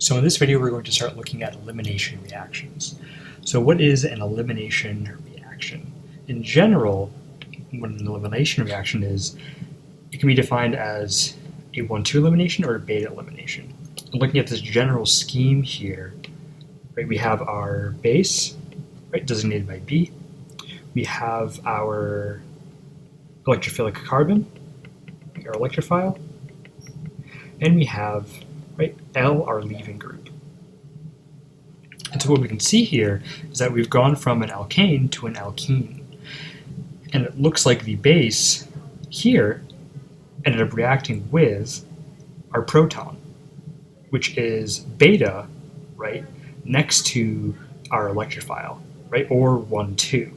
So in this video, we're going to start looking at elimination reactions. So what is an elimination reaction? In general, what an elimination reaction is, it can be defined as a 1,2 elimination or a beta elimination. And looking at this general scheme here, right, we have our base, right, designated by B. We have our electrophilic carbon, our electrophile, and we have, right, L, our leaving group. And so what we can see here is that we've gone from an alkane to an alkene. And it looks like the base here ended up reacting with our proton, which is beta, right, next to our electrophile, right, or 1,2.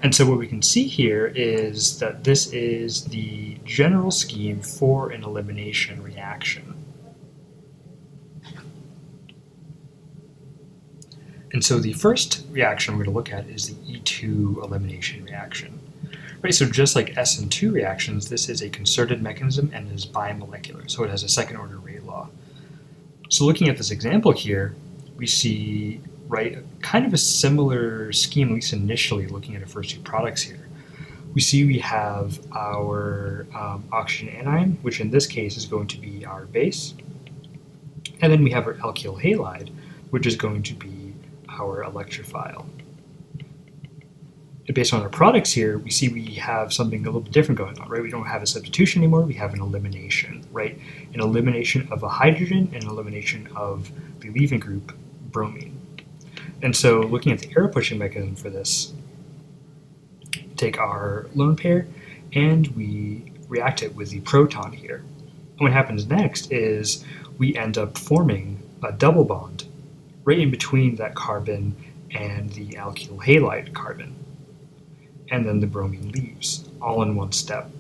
And so what we can see here is that this is the general scheme for an elimination reaction. And so the first reaction we're going to look at is the E2 elimination reaction. Right, so just like SN2 reactions, this is a concerted mechanism and is bimolecular, so it has a second order rate law. So looking at this example here, we see, right, kind of a similar scheme, at least initially looking at our first two products here. We see we have our oxygen anion, which in this case is going to be our base, and then we have our alkyl halide, which is going to be our electrophile. And based on our products here, we see we have something a little bit different going on, right? We don't have a substitution anymore, we have an elimination, right? An elimination of a hydrogen and an elimination of the leaving group, bromine. And so looking at the arrow pushing mechanism for this, take our lone pair and we react it with the proton here. And what happens next is we end up forming a double bond right in between that carbon and the alkyl halide carbon. And then the bromine leaves, all in one step,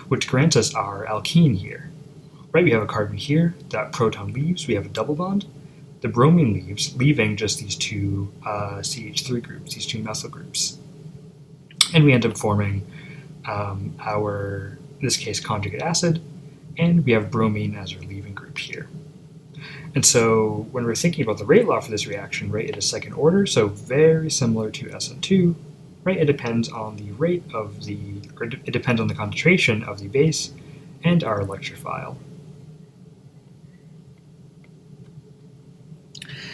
which grants us our alkene here. Right, we have a carbon here, that proton leaves, we have a double bond, the bromine leaves, leaving just these two CH3 groups, these two methyl groups. And we end up forming our, in this case, conjugate acid, and we have bromine as our leaving group here. And so when we're thinking about the rate law for this reaction, right, it is second order, so very similar to SN2, right? It depends on the rate of the, or it depends on the concentration of the base and our electrophile.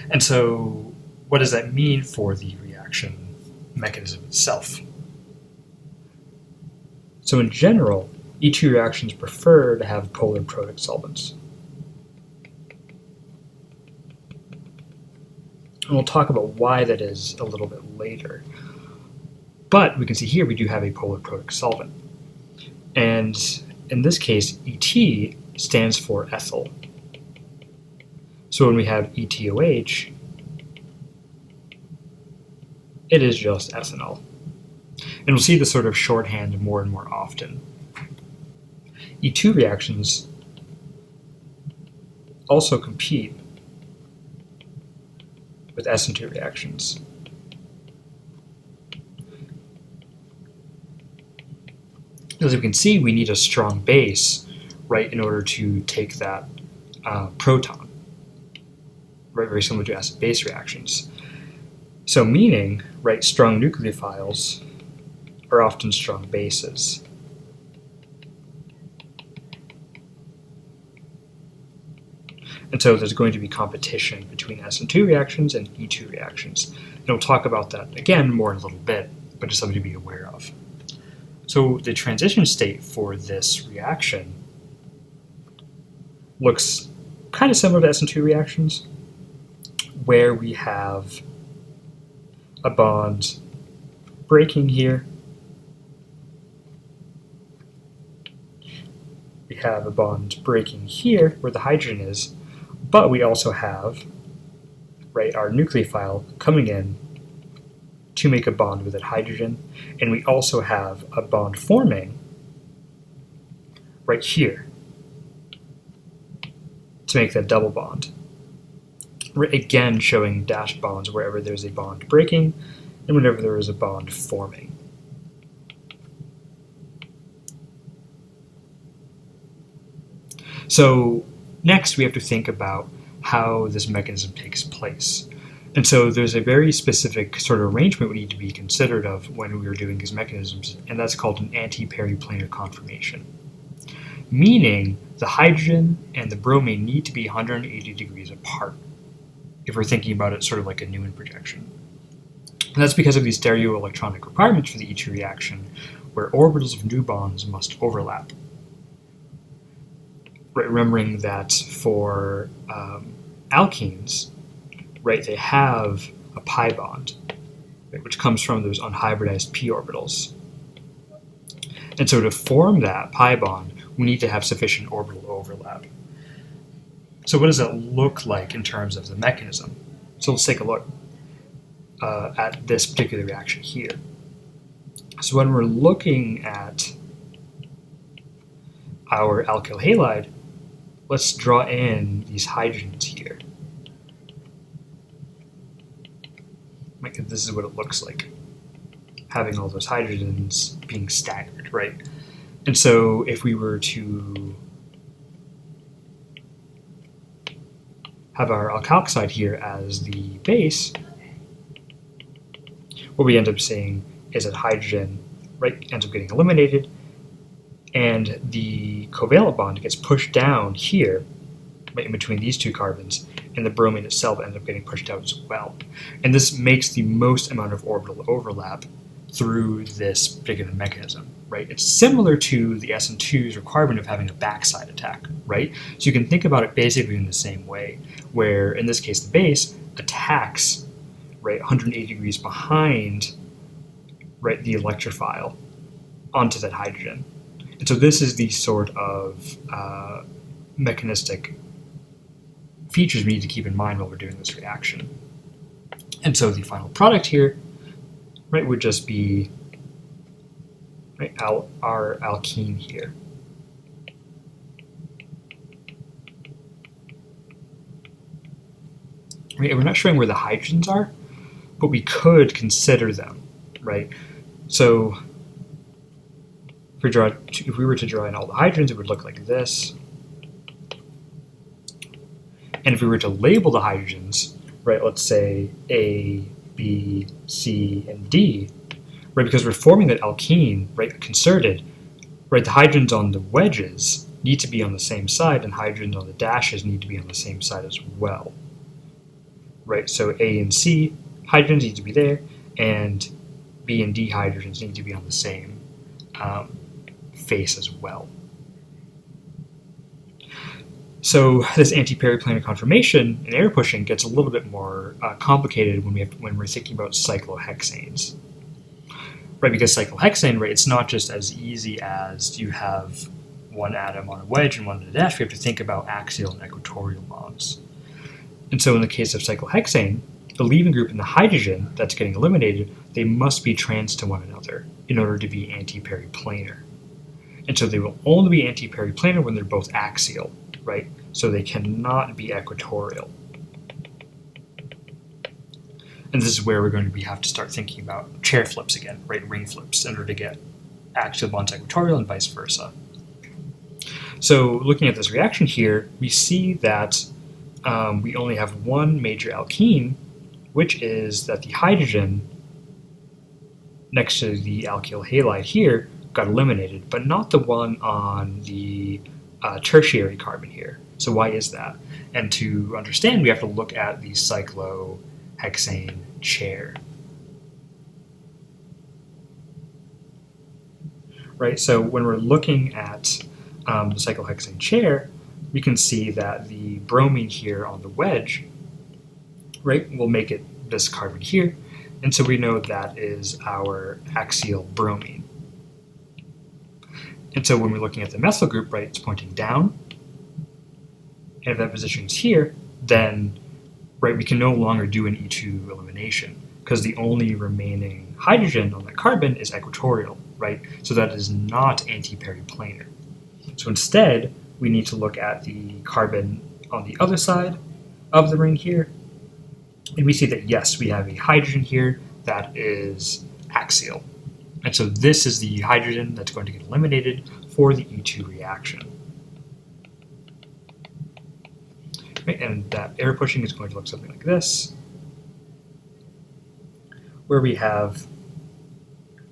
And so what does that mean for the reaction mechanism itself? So in general, E2 reactions prefer to have polar product solvents. And we'll talk about why that is a little bit later. But we can see here we do have a polar product solvent. And in this case, ET stands for ethyl. So when we have ETOH, it is just ethanol. And we'll see this sort of shorthand more and more often. E2 reactions also compete with SN2 reactions. As we can see, we need a strong base, right, in order to take that proton, right, very similar to acid-base reactions. So meaning, right, strong nucleophiles are often strong bases. And so there's going to be competition between SN2 reactions and E2 reactions. And we'll talk about that again more in a little bit, but just something to be aware of. So the transition state for this reaction looks kind of similar to SN2 reactions, where we have a bond breaking here. We have a bond breaking here where the hydrogen is, but we also have, right, our nucleophile coming in to make a bond with that hydrogen, and we also have a bond forming right here to make that double bond. Right, again showing dash bonds wherever there's a bond breaking and whenever there is a bond forming. So next we have to think about how this mechanism takes place. And so there's a very specific sort of arrangement we need to be considered of when we are doing these mechanisms, and that's called an anti-periplanar conformation. Meaning the hydrogen and the bromine need to be 180 degrees apart, if we're thinking about it sort of like a Newman projection. And that's because of these stereoelectronic requirements for the E2 reaction, where orbitals of new bonds must overlap. Right, remembering that for alkenes, right, they have a pi bond, right, which comes from those unhybridized p orbitals. And so to form that pi bond, we need to have sufficient orbital overlap. So what does that look like in terms of the mechanism? So let's take a look at this particular reaction here. So when we're looking at our alkyl halide, let's draw in these hydrogens here. This is what it looks like, having all those hydrogens being staggered, right? And so if we were to have our alkoxide here as the base, what we end up seeing is that hydrogen, right, ends up getting eliminated, and the covalent bond gets pushed down here, right, in between these two carbons, and the bromine itself ends up getting pushed out as well. And this makes the most amount of orbital overlap through this particular mechanism, right? It's similar to the SN2's requirement of having a backside attack, right? So you can think about it basically in the same way, where in this case the base attacks, right, 180 degrees behind, right, the electrophile onto that hydrogen. And so this is the sort of mechanistic features we need to keep in mind while we're doing this reaction. And so the final product here, right, would just be, right, our alkene here. Right, and we're not showing where the hydrogens are, but we consider them, right? So if we were to draw in all the hydrogens, it would look like this. And if we were to label the hydrogens, right, let's say A, B, C, and D, right, because we're forming that alkene, right, concerted, right, the hydrogens on the wedges need to be on the same side, and hydrogens on the dashes need to be on the same side as well, right? So A and C hydrogens need to be there, and B and D hydrogens need to be on the same face as well. So this anti-periplanar conformation in air pushing gets a little bit more complicated when we're thinking about cyclohexanes, right? Because cyclohexane, right, it's not just as easy as you have one atom on a wedge and one on a dash. We have to think about axial and equatorial bonds. And so in the case of cyclohexane, the leaving group and the hydrogen that's getting eliminated, they must be trans to one another in order to be anti-periplanar. And so they will only be anti-periplanar when they're both axial, right? So they cannot be equatorial. And this is where we're going to have to start thinking about chair flips again, right? Ring flips, in order to get axial bonds equatorial and vice versa. So looking at this reaction here, we see that we only have one major alkene, which is that the hydrogen next to the alkyl halide here got eliminated, but not the one on the tertiary carbon here. So why is that? And to understand, we have to look at the cyclohexane chair. Right, so when we're looking at the cyclohexane chair, we can see that the bromine here on the wedge, right, will make it this carbon here, and so we know that is our axial bromine. And so when we're looking at the methyl group, right, it's pointing down, and if that position is here, then, right, we can no longer do an E2 elimination, because the only remaining hydrogen on that carbon is equatorial, right, so that is not anti-periplanar. So instead, we need to look at the carbon on the other side of the ring here, and we see that, yes, we have a hydrogen here that is axial. And so this is the hydrogen that's going to get eliminated for the E2 reaction. right? And that air pushing is going to look something like this, where we have,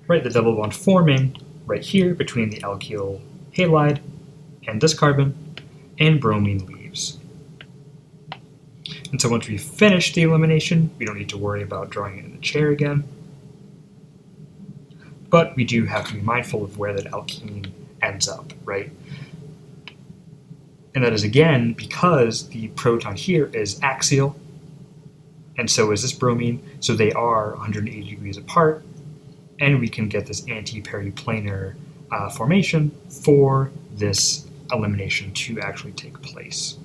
right, the double bond forming right here between the alkyl halide and this carbon, and bromine leaves. And so once we finish the elimination, we don't need to worry about drawing it in the chair again. But we do have to be mindful of where that alkene ends up, right? And that is, again, because the proton here is axial, and so is this bromine, so they are 180 degrees apart, and we can get this anti-periplanar formation for this elimination to actually take place.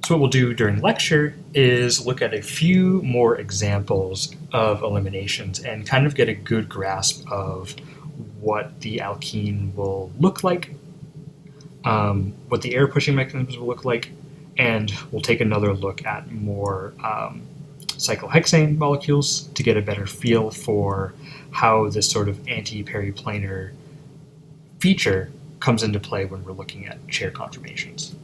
So what we'll do during lecture is look at a few more examples of eliminations and kind of get a good grasp of what the alkene will look like, what the air pushing mechanisms will look like, and we'll take another look at more cyclohexane molecules to get a better feel for how this sort of anti-periplanar feature comes into play when we're looking at chair conformations.